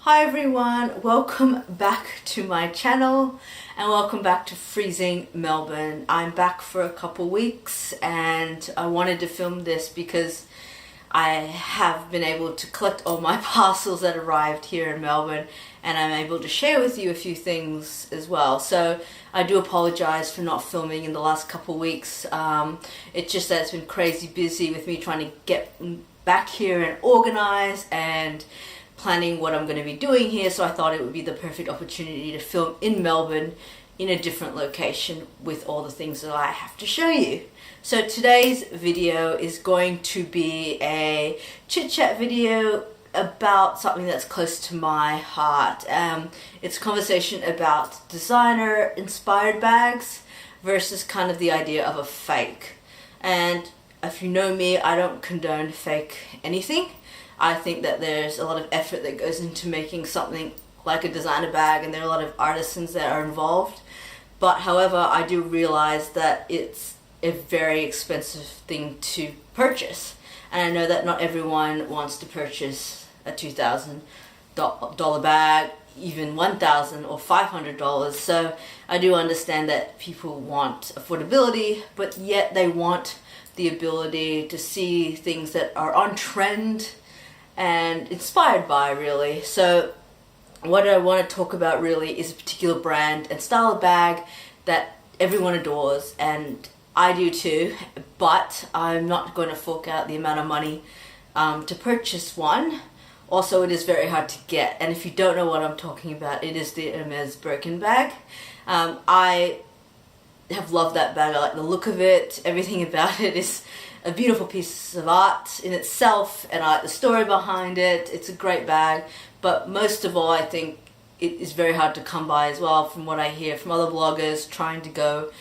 Hi everyone, welcome back to my channel and welcome back to freezing Melbourne. I'm back for a couple weeks and I wanted to film this because I have been able to collect all my parcels that arrived here in Melbourne and I'm able to share with you a few things as well. So I do apologize for not filming in the last couple weeks. It's just that it's been crazy busy with me trying to get back here and organize and planning what I'm going to be doing here, so I thought it would be the perfect opportunity to film in Melbourne in a different location with all the things that I have to show you. So today's video is going to be a chit chat video about something that's close to my heart. It's a conversation about designer inspired bags versus kind of the idea of a fake. And if you know me, I don't condone fake anything. I think that there's a lot of effort that goes into making something like a designer bag, and there are a lot of artisans that are involved. But however, I do realize that it's a very expensive thing to purchase. And I know that not everyone wants to purchase a $2,000 bag, even $1,000 or $500. So I do understand that people want affordability, but yet they want the ability to see things that are on trend and inspired by, really. So what I want to talk about really is a particular brand and style of bag that everyone adores, and I do too, but I'm not going to fork out the amount of money to purchase one. Also, it is very hard to get, and if you don't know what I'm talking about, it is the Hermes Birkin bag. I have loved that bag. I like the look of it. Everything about it is a beautiful piece of art in itself, and I like the story behind it. It's a great bag, but most of all, I think it is very hard to come by as well, from what I hear from other bloggers trying to go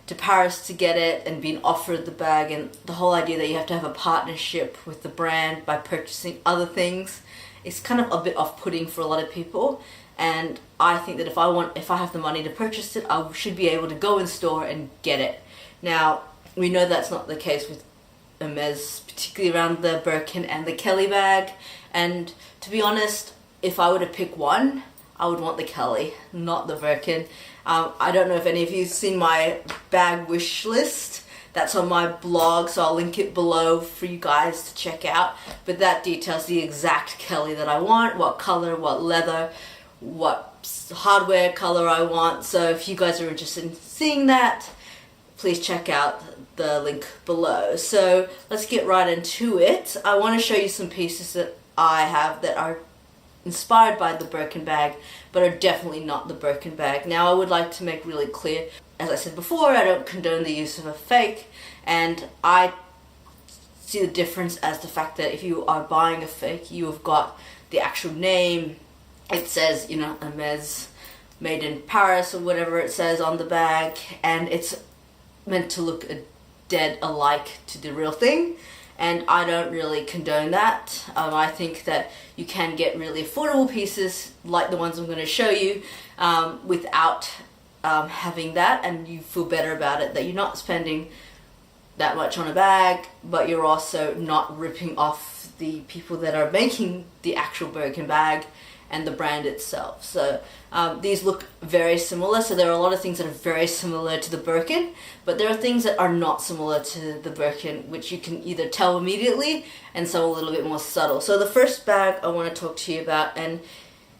to Paris to get it and being offered the bag, and the whole idea that you have to have a partnership with the brand by purchasing other things is kind of a bit off-putting for a lot of people. And I think that if I have the money to purchase it, I should be able to go in store and get it. Now, we know that's not the case with Hermes, particularly around the Birkin and the Kelly bag. And to be honest, if I were to pick one, I would want the Kelly, not the Birkin. I don't know if any of you have seen my bag wish list. That's on my blog, so I'll link it below for you guys to check out. But that details the exact Kelly that I want, what color, what leather, what hardware color I want. So if you guys are interested in seeing that, please check out the link below. So let's get right into it. I want to show you some pieces that I have that are inspired by the Birkin bag, but are definitely not the Birkin bag. Now, I would like to make really clear, as I said before, I don't condone the use of a fake, and I see the difference as the fact that if you are buying a fake, you have got the actual name. It says, you know, Hermes, made in Paris, or whatever it says on the bag, and it's meant to look dead alike to the real thing, and I don't really condone that. I think that you can get really affordable pieces like the ones I'm going to show you without having that, and you feel better about it, that you're not spending that much on a bag, but you're also not ripping off the people that are making the actual Birkin bag and the brand itself. So these look very similar. So there are a lot of things that are very similar to the Birkin, but there are things that are not similar to the Birkin, which you can either tell immediately and some a little bit more subtle. So the first bag I want to talk to you about and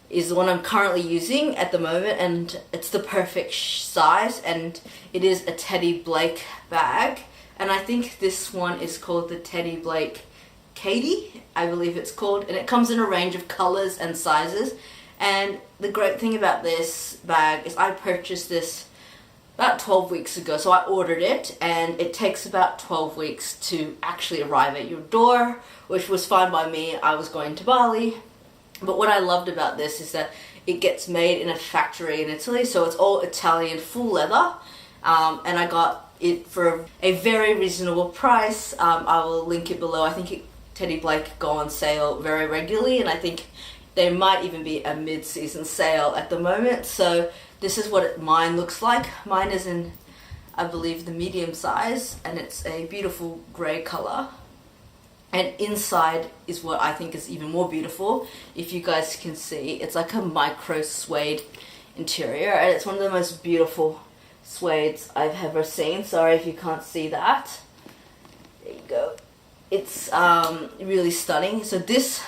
is the one I'm currently using at the moment, and it's the perfect size, and it is a Teddy Blake bag, and I think this one is called the Teddy Blake Katie, I believe it's called, and it comes in a range of colors and sizes. And the great thing about this bag is I purchased this about 12 weeks ago, so I ordered it, and it takes about 12 weeks to actually arrive at your door, which was fine by me. I was going to Bali, but what I loved about this is that it gets made in a factory in Italy, so it's all Italian full leather, and I got it for a very reasonable price. I will link it below. I think Teddy Blake go on sale very regularly, and I think there might even be a mid-season sale at the moment. So this is what mine looks like. Mine is in, I believe, the medium size, and it's a beautiful grey color. And inside is what I think is even more beautiful. If you guys can see, it's like a micro suede interior, and it's one of the most beautiful suedes I've ever seen. Sorry if you can't see that. There you go. It's really stunning. So this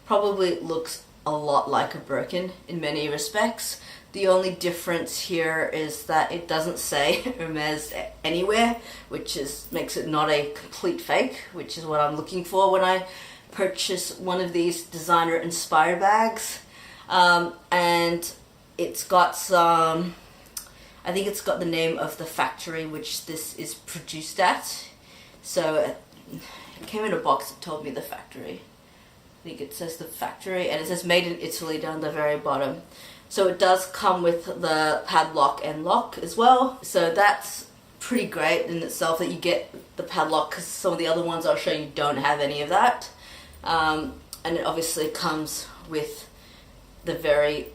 probably looks a lot like a Birkin in many respects. The only difference here is that it doesn't say Hermes anywhere, which makes it not a complete fake, which is what I'm looking for when I purchase one of these designer inspired bags. And it's got some, I think it's got the name of the factory which this is produced at. So it came in a box that told me the factory. I think it says the factory, and it says made in Italy down the very bottom. So it does come with the padlock and lock as well. So that's pretty great in itself that you get the padlock, because some of the other ones I'll show you don't have any of that. And it obviously comes with the very,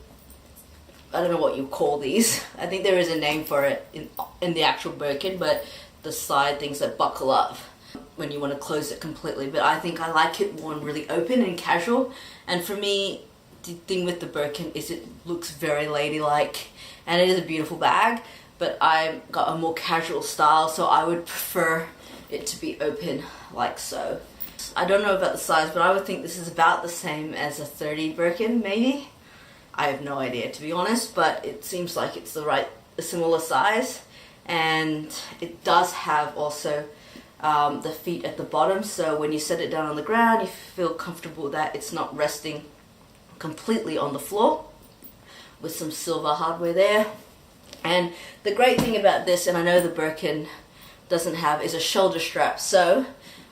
I don't know what you call these. I think there is a name for it in the actual Birkin, but the side things that buckle up when you want to close it completely. But I think I like it worn really open and casual. And for me, the thing with the Birkin is it looks very ladylike, and it is a beautiful bag, but I got a more casual style, so I would prefer it to be open like so. I don't know about the size, but I would think this is about the same as a 30 Birkin, maybe. I have no idea, to be honest, but it seems like it's a similar size. And it does have also the feet at the bottom, so when you set it down on the ground, you feel comfortable that it's not resting completely on the floor, with some silver hardware there. And the great thing about this, and I know the Birkin doesn't have, is a shoulder strap. So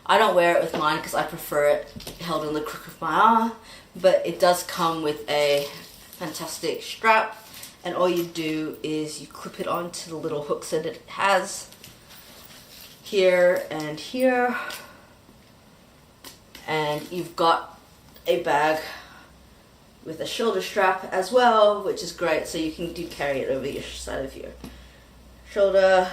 I don't wear it with mine because I prefer it held in the crook of my arm, but it does come with a fantastic strap, and all you do is you clip it onto the little hooks that it has here and here, and you've got a bag with a shoulder strap as well, which is great, so you can carry it over your side of your shoulder.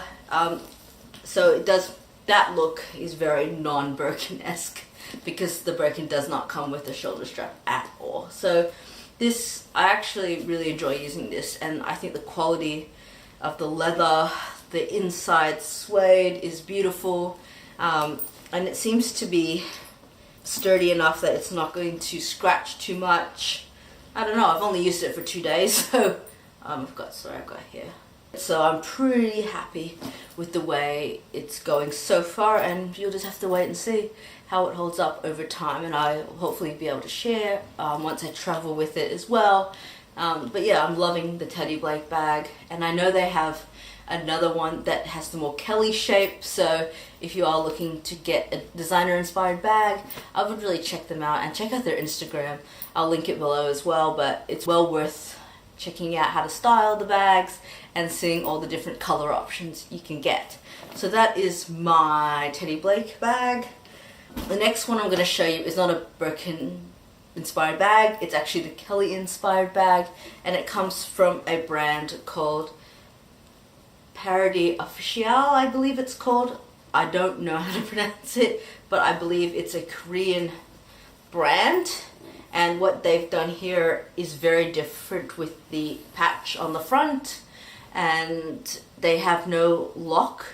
So it does, that look is very non-Birkin-esque, because the Birkin does not come with a shoulder strap at all. So this, I actually really enjoy using this, and I think the quality of the leather, the inside suede is beautiful, and it seems to be sturdy enough that it's not going to scratch too much. I don't know, I've only used it for 2 days, so I've got here. So I'm pretty happy with the way it's going so far, and you'll just have to wait and see how it holds up over time, and I'll hopefully be able to share once I travel with it as well. But yeah, I'm loving the Teddy Blake bag, and I know they have another one that has the more Kelly shape, so if you are looking to get a designer inspired bag, I would really check them out and check out their Instagram. I'll link it below as well, but it's well worth checking out how to style the bags and seeing all the different color options you can get. So that is my Teddy Blake bag. The next one I'm going to show you is not a Birkin inspired bag, it's actually the Kelly inspired bag, and it comes from a brand called Parody Official, I believe it's called. I don't know how to pronounce it, but I believe it's a Korean brand, and what they've done here is very different with the patch on the front, and they have no lock,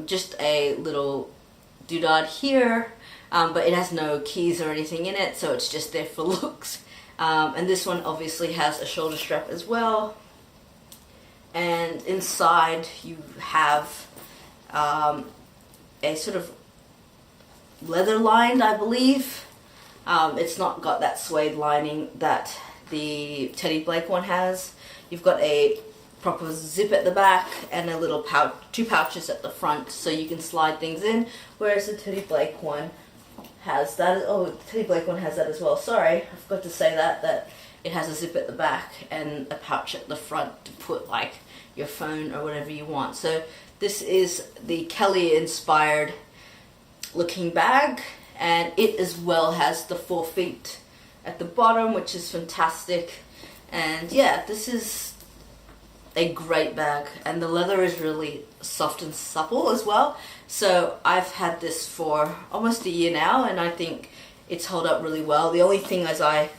just a little doodad here, but it has no keys or anything in it, so it's just there for looks. And this one obviously has a shoulder strap as well, and inside you have a sort of leather lined, I believe. It's not got that suede lining that the Teddy Blake one has. You've got a proper zip at the back and a little pouch, 2 pouches at the front, so you can slide things in, whereas the Teddy Blake one has that. Oh, the Teddy Blake one has that as well. Sorry, I forgot to say that it has a zip at the back and a pouch at the front to put like your phone or whatever you want. So this is the Kelly inspired looking bag, and it as well has the 4 feet at the bottom, which is fantastic. And yeah, this is a great bag, and the leather is really soft and supple as well, So I've had this for almost a year now, and I think it's held up really well. The only thing is I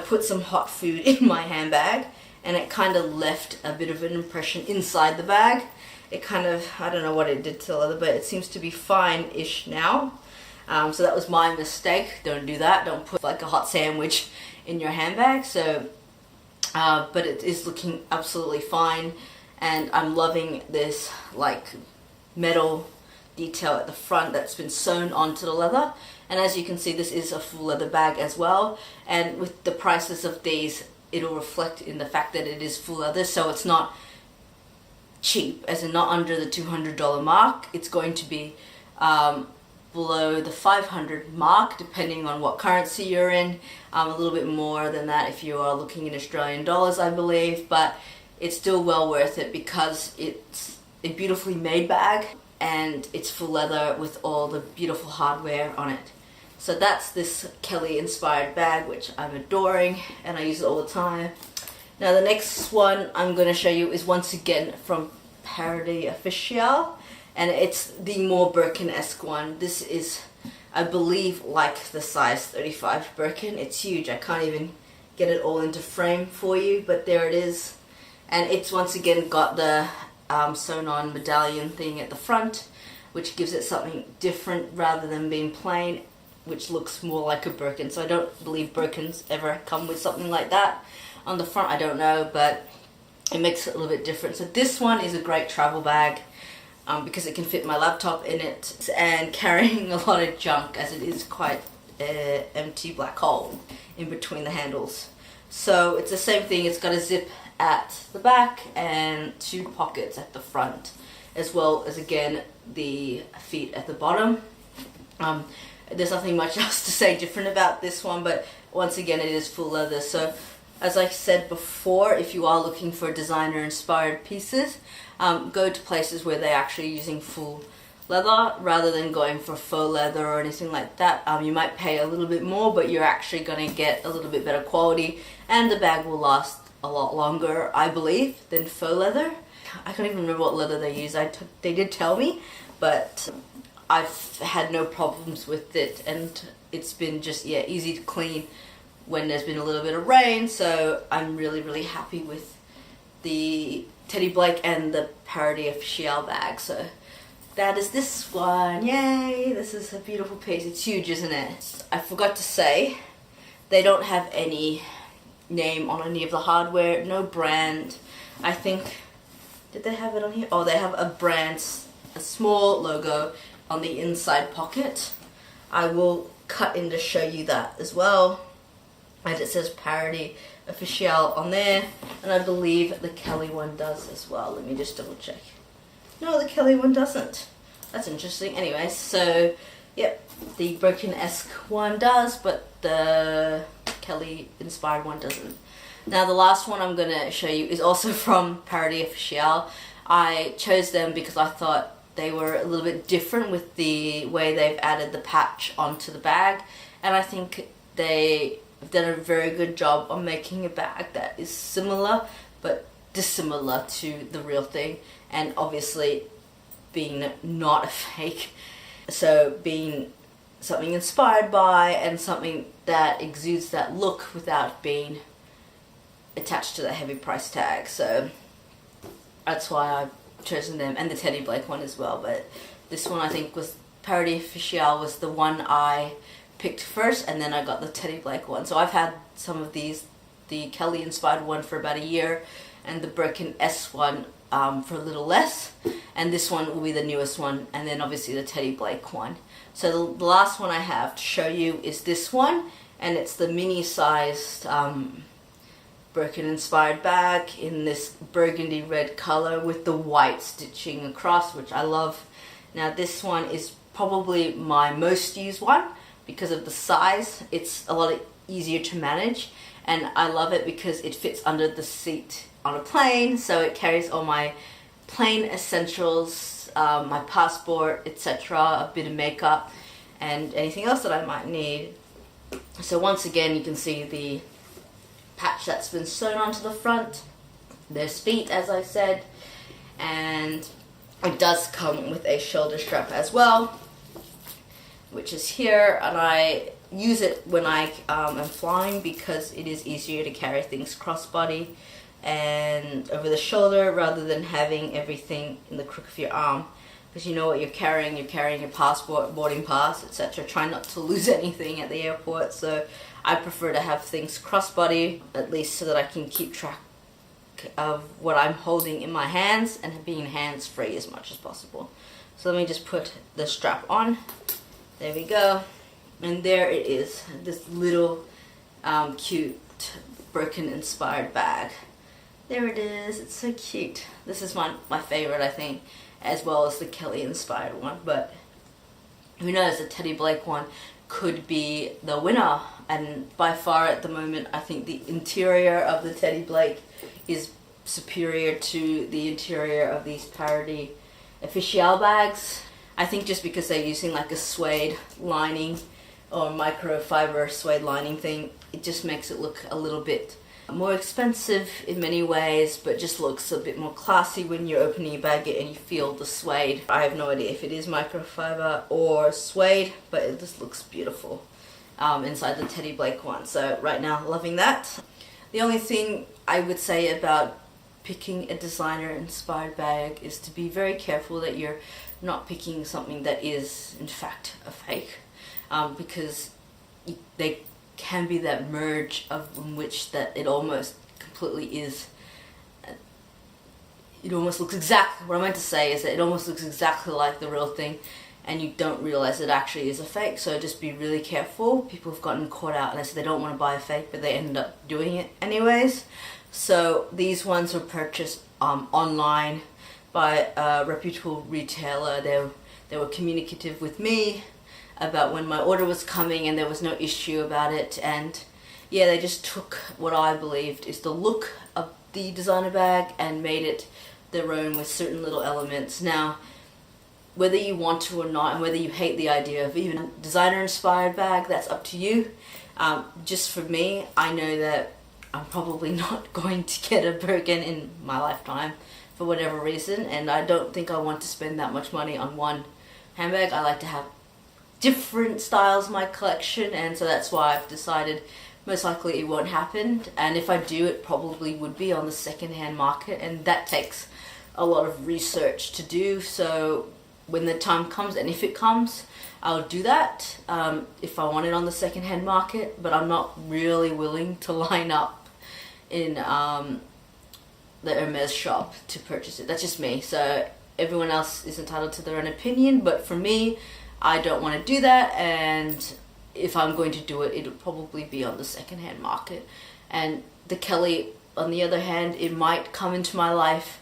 put some hot food in my handbag, and it kind of left a bit of an impression inside the bag. It kind of, I don't know what it did to the leather, but it seems to be fine-ish now. So that was my mistake. Don't do that. Don't put like a hot sandwich in your handbag. So, but it is looking absolutely fine, and I'm loving this like metal detail at the front that's been sewn onto the leather. And as you can see, this is a full leather bag as well, and with the prices of these, it'll reflect in the fact that it is full leather, so it's not cheap, as in not under the $200 mark. It's going to be below the $500 mark depending on what currency you're in, a little bit more than that if you are looking in Australian dollars, I believe, but it's still well worth it because it's a beautifully made bag and it's full leather with all the beautiful hardware on it. So that's this Kelly inspired bag, which I'm adoring and I use it all the time. Now the next one I'm going to show you is once again from Parody Official, and it's the more Birkin-esque one. This is, I believe, like the size 35 Birkin. It's huge. I can't even get it all into frame for you, but there it is. And it's once again got the sewn on medallion thing at the front, which gives it something different rather than being plain, which looks more like a Birkin. So I don't believe Birkins ever come with something like that on the front. I don't know, but it makes it a little bit different. So this one is a great travel bag because it can fit my laptop in it and carrying a lot of junk, as it is quite an empty black hole in between the handles. So it's the same thing. It's got a zip at the back and 2 pockets at the front, as well as again the feet at the bottom. There's nothing much else to say different about this one, but once again it is full leather. So as I said before, if you are looking for designer inspired pieces, go to places where they're actually using full leather rather than going for faux leather or anything like that. You might pay a little bit more, but you're actually going to get a little bit better quality, and the bag will last a lot longer, I believe, than faux leather. I can't even remember what leather they use. They did tell me, but I've had no problems with it, and it's been just, yeah, easy to clean when there's been a little bit of rain. So I'm really happy with the Teddy Blake and the Parody Official bag. So that is this one. Yay! This is a beautiful piece. It's huge, isn't it? I forgot to say, they don't have any name on any of the hardware, no brand. I think, did they have it on here? Oh, they have a brand, a small logo on the inside pocket. I will cut in to show you that as well. And it says Parody Official on there, and I believe the Kelly one does as well. Let me just double check. No, the Kelly one doesn't. That's interesting. Anyway, so yep, the Birkin-esque one does, but the Kelly inspired one doesn't. Now the last one I'm going to show you is also from Parody Official. I chose them because I thought they were a little bit different with the way they've added the patch onto the bag, and I think they have done a very good job on making a bag that is similar but dissimilar to the real thing, and obviously being not a fake, so being something inspired by and something that exudes that look without being attached to the heavy price tag. So that's why I've chosen them, and the Teddy Blake one as well. But this one I think was Parody Official was the one I picked first, and then I got the Teddy Blake one. So I've had some of these, the Kelly inspired one for about a year, and the Birkin S one for a little less, and this one will be the newest one, and then obviously the Teddy Blake one. So the last one I have to show you is this one, and it's the mini sized Birkin inspired bag in this burgundy red color with the white stitching across, which I love. Now this one is probably my most used one because of the size. It's a lot easier to manage, and I love it because it fits under the seat on a plane, so it carries all my plane essentials, my passport, etc., a bit of makeup, and anything else that I might need. So once again, you can see the patch that's been sewn onto the front. There's feet, as I said, and It does come with a shoulder strap as well, which is here, and I use it when I am flying because it is easier to carry things crossbody and over the shoulder rather than having everything in the crook of your arm, because you know what you're carrying your passport, boarding pass, etc. Try not to lose anything at the airport, so I prefer to have things crossbody, at least so that I can keep track of what I'm holding in my hands and being hands free as much as possible. So let me just put the strap on. There we go, and there it is, this little cute Birkin inspired bag. There it is, it's so cute. This is my favorite, I think, as well as the Kelly inspired one, but who knows, the Teddy Blake one could be the winner. And by far at the moment, I think the interior of the Teddy Blake is superior to the interior of these Parody official bags. I think just because they're using like a suede lining or microfiber suede lining thing, it just makes it look a little bit more expensive in many ways, but just looks a bit more classy when you're opening your bag and you feel the suede. I have no idea if it is microfiber or suede, but it just looks beautiful inside the Teddy Blake one. So right now, loving that. The only thing I would say about picking a designer inspired bag is to be very careful that you're not picking something that is in fact a fake, because they can be that merge of in which that it almost completely is. It almost looks exactly, what I meant to say is that it almost looks exactly like the real thing, and you don't realize it actually is a fake. So just be really careful. People have gotten caught out and they say they don't want to buy a fake, but they end up doing it anyways. So these ones were purchased online by a reputable retailer. They were communicative with me about when my order was coming, and there was no issue about it. And yeah, they just took what I believed is the look of the designer bag and made it their own with certain little elements. Now, whether you want to or not, and whether you hate the idea of even a designer inspired bag, that's up to you. Just for me, I know that I'm probably not going to get a Birkin in my lifetime for whatever reason, and I don't think I want to spend that much money on one handbag. I like to have different styles in my collection, and so that's why I've decided most likely it won't happen. And if I do, it probably would be on the second-hand market, and that takes a lot of research to do. So when the time comes, and if it comes, I'll do that if I want it on the second-hand market, but I'm not really willing to line up in the Hermes shop to purchase it. That's just me. So everyone else is entitled to their own opinion, but for me, I don't want to do that, and if I'm going to do it, it'll probably be on the second-hand market. And the Kelly, on the other hand, it might come into my life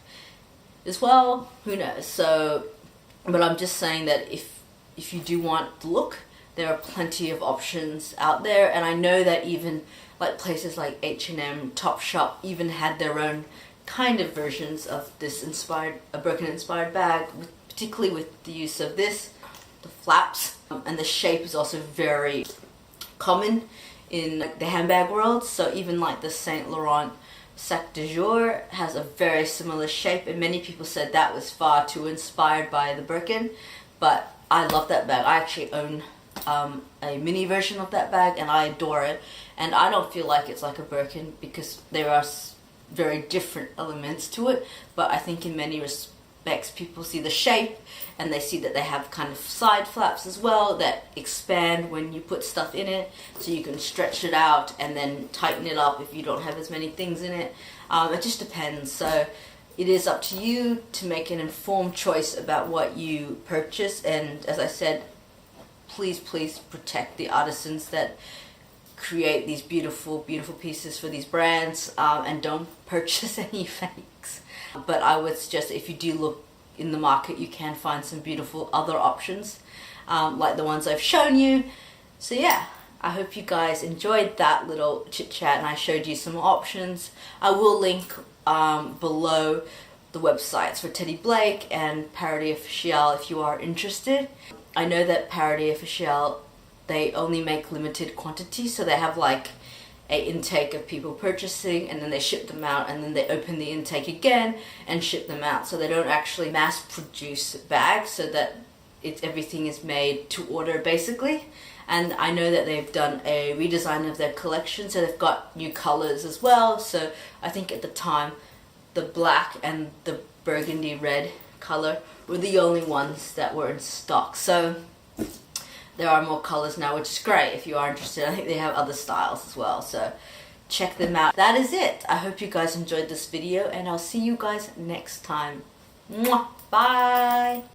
as well, who knows. So, but I'm just saying that if you do want the look, there are plenty of options out there, and I know that even like places like H&M, Topshop even had their own kind of versions of this Birkin inspired bag, particularly with the use of this, the flaps, and the shape is also very common in the handbag world. So even like the Saint Laurent Sac de Jour has a very similar shape, and many people said that was far too inspired by the Birkin, but I love that bag. I actually own a mini version of that bag, and I adore it, and I don't feel like it's like a Birkin because there are very different elements to it, but I think in many respects people see the shape and they see that they have kind of side flaps as well that expand when you put stuff in it, so you can stretch it out and then tighten it up if you don't have as many things in it. It just depends. So it is up to you to make an informed choice about what you purchase, and as I said, please protect the artisans that create these beautiful pieces for these brands, and don't purchase any fakes. But I would suggest if you do look in the market, you can find some beautiful other options, like the ones I've shown you. So yeah, I hope you guys enjoyed that little chit chat and I showed you some options. I will link below the websites for Teddy Blake and Parody Official if you are interested. I know that Parody Official, they only make limited quantities, so they have like a intake of people purchasing, and then they ship them out, and then they open the intake again and ship them out. So they don't actually mass produce bags, so that everything is made to order basically. And I know that they've done a redesign of their collection, so they've got new colors as well. So I think at the time the black and the burgundy red color were the only ones that were in stock. So there are more colors now, which is great if you are interested. I think they have other styles as well, so check them out. That is it. I hope you guys enjoyed this video, and I'll see you guys next time. Mwah! Bye!